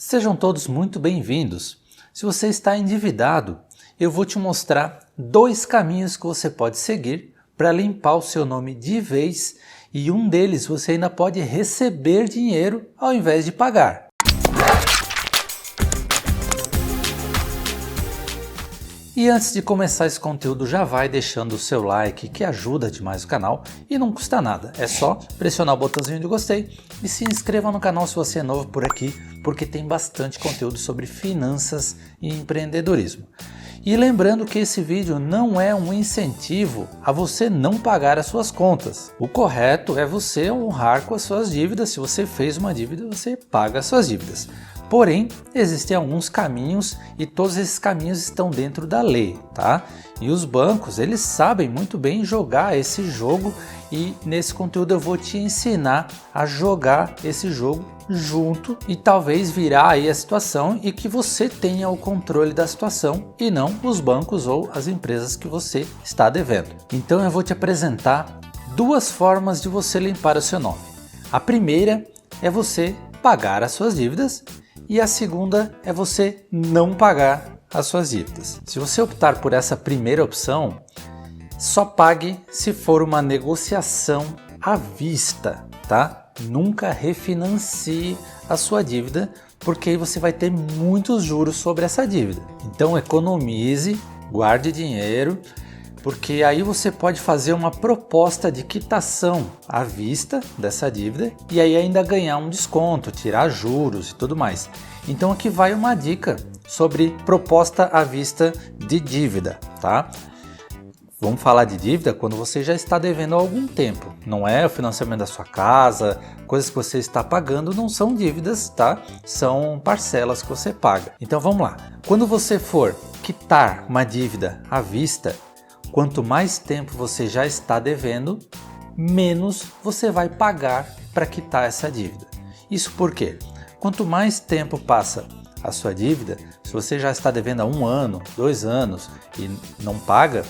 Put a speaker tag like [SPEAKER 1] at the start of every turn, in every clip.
[SPEAKER 1] Sejam todos muito bem-vindos. Se você está endividado, eu vou te mostrar 2 caminhos que você pode seguir para limpar o seu nome de vez, e um deles você ainda pode receber dinheiro ao invés de pagar. E antes de começar esse conteúdo, já vai deixando o seu like, que ajuda demais o canal e não custa nada. É só pressionar o botãozinho de gostei e se inscreva no canal se você é novo por aqui, porque tem bastante conteúdo sobre finanças e empreendedorismo. E lembrando que esse vídeo não é um incentivo a você não pagar as suas contas. O correto é você honrar com as suas dívidas. Se você fez uma dívida, você paga as suas dívidas. Porém, existem alguns caminhos e todos esses caminhos estão dentro da lei, tá? E os bancos, eles sabem muito bem jogar esse jogo, e nesse conteúdo eu vou te ensinar a jogar esse jogo junto e talvez virar aí a situação e que você tenha o controle da situação e não os bancos ou as empresas que você está devendo. Então eu vou te apresentar 2 formas de você limpar o seu nome. A primeira é você pagar as suas dívidas e a segunda é você não pagar as suas dívidas. Se você optar por essa primeira opção, só pague se for uma negociação à vista, tá? Nunca refinancie a sua dívida, porque aí você vai ter muitos juros sobre essa dívida. Então economize, guarde dinheiro, porque aí você pode fazer uma proposta de quitação à vista dessa dívida e aí ainda ganhar um desconto, tirar juros e tudo mais. Então aqui vai uma dica sobre proposta à vista de dívida, tá? Vamos falar de dívida quando você já está devendo há algum tempo. Não é o financiamento da sua casa, coisas que você está pagando não são dívidas, tá? São parcelas que você paga. Então vamos lá. Quando você for quitar uma dívida à vista, quanto mais tempo você já está devendo, menos você vai pagar para quitar essa dívida. Isso por quê? Quanto mais tempo passa a sua dívida, se você já está devendo há 1 ano, 2 anos e não paga,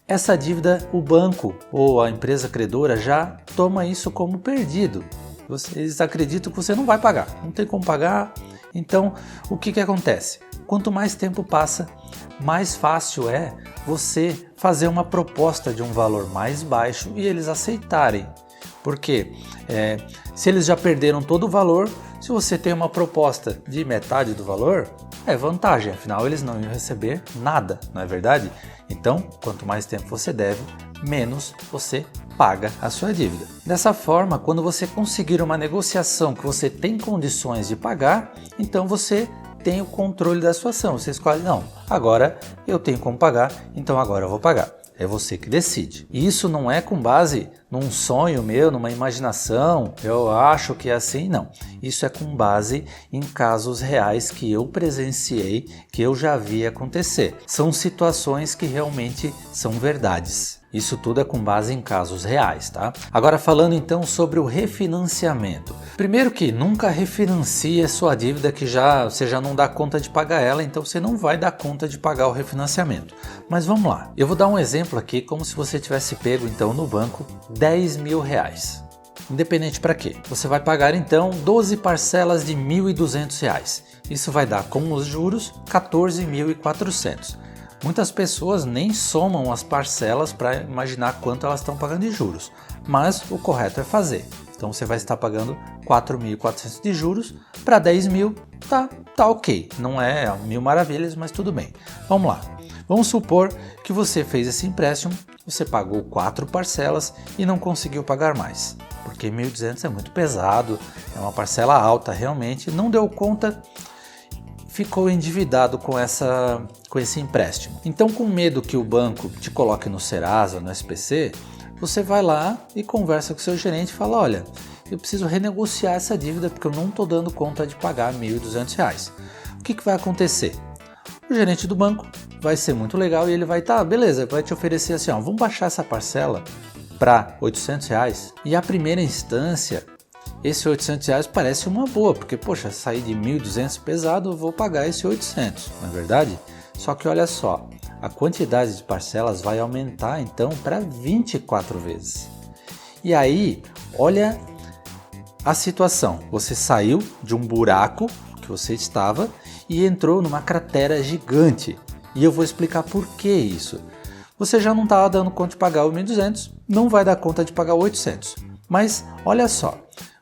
[SPEAKER 1] essa dívida o banco ou a empresa credora já toma isso como perdido. Eles acreditam que você não vai pagar, não tem como pagar. Então o que acontece? Quanto mais tempo passa, mais fácil é você fazer uma proposta de um valor mais baixo e eles aceitarem. Porque se eles já perderam todo o valor, se você tem uma proposta de metade do valor, é vantagem, afinal eles não iam receber nada, não é verdade? Então, quanto mais tempo você deve, menos você paga a sua dívida. Dessa forma, quando você conseguir uma negociação que você tem condições de pagar, então você tem o controle da situação. Você escolhe, não, agora eu tenho como pagar, então agora eu vou pagar. É você que decide. E isso não é com base num sonho meu, numa imaginação, eu acho que é assim, não. Isso é com base em casos reais que eu presenciei, que eu já vi acontecer. São situações que realmente são verdades. Isso tudo é com base em casos reais, tá? Agora falando então sobre o refinanciamento. Primeiro que nunca refinancie a sua dívida que você já não dá conta de pagar ela, então você não vai dar conta de pagar o refinanciamento. Mas vamos lá, eu vou dar um exemplo aqui como se você tivesse pego então no banco R$10.000. Independente para quê? Você vai pagar então 12 parcelas de R$1.200. Isso vai dar com os juros R$14.400. Muitas pessoas nem somam as parcelas para imaginar quanto elas estão pagando de juros, mas o correto é fazer. Então você vai estar pagando 4.400 de juros para 10.000, tá ok. Não é 1.000 maravilhas, mas tudo bem. Vamos lá. Vamos supor que você fez esse empréstimo, você pagou 4 parcelas e não conseguiu pagar mais, porque 1.200 é muito pesado, é uma parcela alta realmente, não deu conta, ficou endividado com esse empréstimo. Então, com medo que o banco te coloque no Serasa, no SPC, você vai lá e conversa com o seu gerente e fala, olha, eu preciso renegociar essa dívida porque eu não estou dando conta de pagar R$1.200. O que vai acontecer? O gerente do banco vai ser muito legal e ele vai, beleza, vai te oferecer assim, vamos baixar essa parcela para R$800. E a primeira instância, esse R$800 parece uma boa, porque, poxa, sair de 1.200 pesado, eu vou pagar esse 800, não é verdade? Só que olha só, a quantidade de parcelas vai aumentar então para 24 vezes. E aí, olha a situação, você saiu de um buraco que você estava e entrou numa cratera gigante. E eu vou explicar por que isso. Você já não estava dando conta de pagar o 1.200, não vai dar conta de pagar o 800. Mas olha só,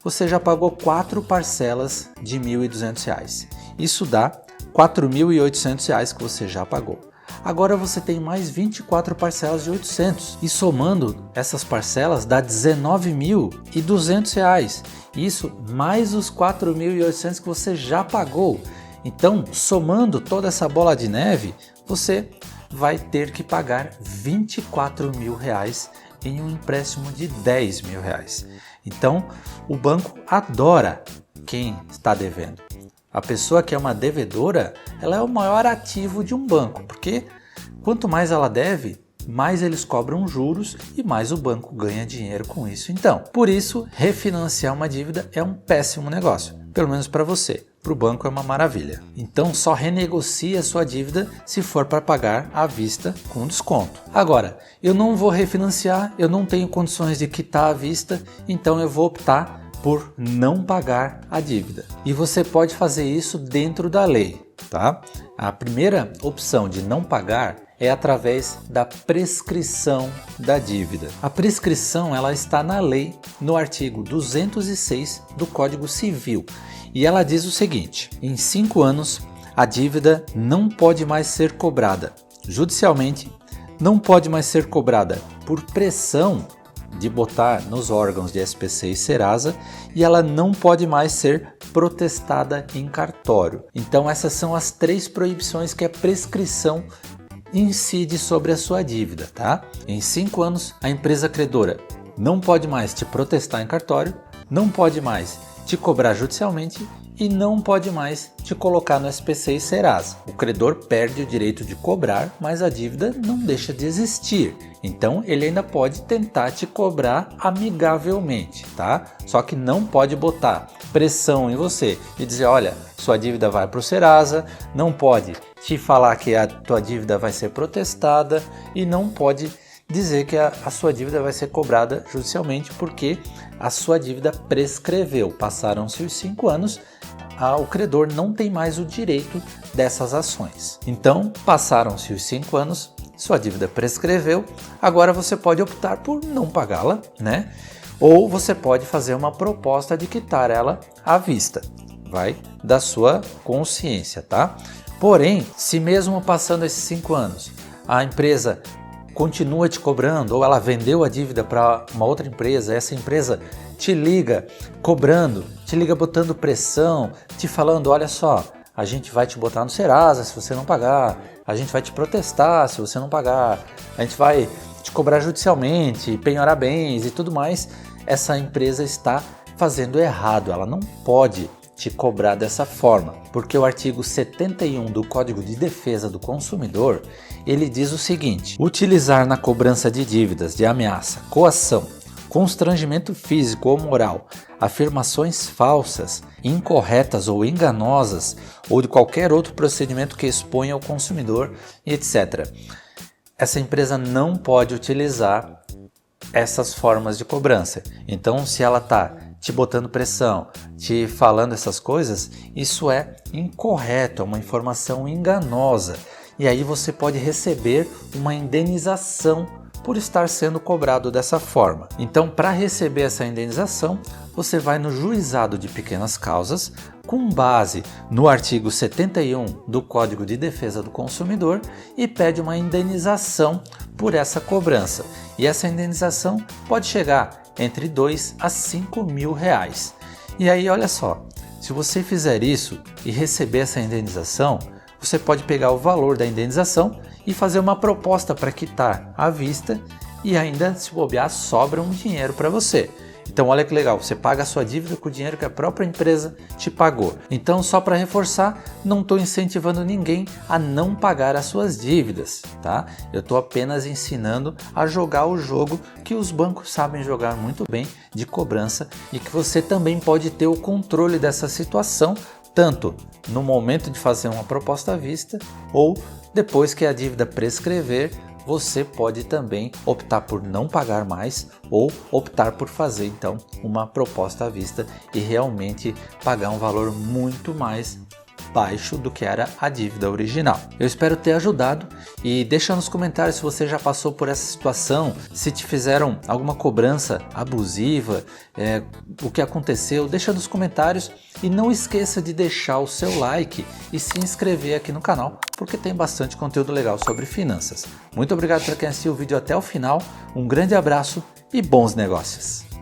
[SPEAKER 1] você já pagou 4 parcelas de R$ 1.200. Isso dá R$ 4.800 que você já pagou. Agora você tem mais 24 parcelas de 800 e somando essas parcelas dá R$ 19.200. Isso mais os 4.800 que você já pagou. Então, somando toda essa bola de neve, você vai ter que pagar R$ 24.000 em um empréstimo de R$ 10.000. Então, o banco adora quem está devendo. A pessoa que é uma devedora, ela é o maior ativo de um banco, porque quanto mais ela deve, mais eles cobram juros e mais o banco ganha dinheiro com isso. Então, por isso, refinanciar uma dívida é um péssimo negócio, pelo menos para você. Para o banco é uma maravilha. Então, só renegocie a sua dívida se for para pagar à vista com desconto. Agora, eu não vou refinanciar, eu não tenho condições de quitar à vista, então eu vou optar por não pagar a dívida. E você pode fazer isso dentro da lei, tá? A primeira opção de não pagar é através da prescrição da dívida. A prescrição ela está na lei, no artigo 206 do Código Civil. E ela diz o seguinte: em 5 anos, a dívida não pode mais ser cobrada judicialmente, não pode mais ser cobrada por pressão de botar nos órgãos de SPC e Serasa e ela não pode mais ser protestada em cartório. Então essas são as 3 proibições que a prescrição incide sobre a sua dívida, tá? Em 5 anos, a empresa credora não pode mais te protestar em cartório, não pode mais te cobrar judicialmente e não pode mais te colocar no SPC e Serasa. O credor perde o direito de cobrar, mas a dívida não deixa de existir. Então ele ainda pode tentar te cobrar amigavelmente, tá? Só que não pode botar pressão em você e dizer, olha, sua dívida vai para o Serasa, não pode te falar que a tua dívida vai ser protestada e não pode dizer que a sua dívida vai ser cobrada judicialmente porque a sua dívida prescreveu. Passaram-se os 5 anos, o credor não tem mais o direito dessas ações. Então, passaram-se os 5 anos, sua dívida prescreveu, agora você pode optar por não pagá-la, né? Ou você pode fazer uma proposta de quitar ela à vista. Vai da sua consciência, tá? Porém, se mesmo passando esses 5 anos, a empresa continua te cobrando ou ela vendeu a dívida para uma outra empresa, essa empresa te liga cobrando, te liga botando pressão, te falando, olha só, a gente vai te botar no Serasa se você não pagar, a gente vai te protestar se você não pagar, a gente vai te cobrar judicialmente, penhorar bens e tudo mais, essa empresa está fazendo errado, ela não pode te cobrar dessa forma, porque o artigo 71 do Código de Defesa do Consumidor, ele diz o seguinte: utilizar na cobrança de dívidas de ameaça, coação, constrangimento físico ou moral, afirmações falsas, incorretas ou enganosas, ou de qualquer outro procedimento que exponha o consumidor, etc. Essa empresa não pode utilizar essas formas de cobrança. Então, se ela está te botando pressão, te falando essas coisas, isso é incorreto, é uma informação enganosa. E aí você pode receber uma indenização por estar sendo cobrado dessa forma. Então, para receber essa indenização, você vai no juizado de pequenas causas, com base no artigo 71 do Código de Defesa do Consumidor e pede uma indenização por essa cobrança. E essa indenização pode chegar entre 2 a 5 mil reais. E aí, olha só, se você fizer isso e receber essa indenização, você pode pegar o valor da indenização e fazer uma proposta para quitar à vista e ainda, se bobear, sobra um dinheiro para você. Então olha que legal, você paga a sua dívida com o dinheiro que a própria empresa te pagou. Então, só para reforçar, não estou incentivando ninguém a não pagar as suas dívidas, tá? Eu estou apenas ensinando a jogar o jogo que os bancos sabem jogar muito bem de cobrança e que você também pode ter o controle dessa situação, tanto no momento de fazer uma proposta à vista ou depois que a dívida prescrever, você pode também optar por não pagar mais ou optar por fazer então uma proposta à vista e realmente pagar um valor muito mais baixo do que era a dívida original. Eu espero ter ajudado e deixa nos comentários se você já passou por essa situação, se te fizeram alguma cobrança abusiva, o que aconteceu, deixa nos comentários e não esqueça de deixar o seu like e se inscrever aqui no canal, porque tem bastante conteúdo legal sobre finanças. Muito obrigado para quem assistiu o vídeo até o final, um grande abraço e bons negócios!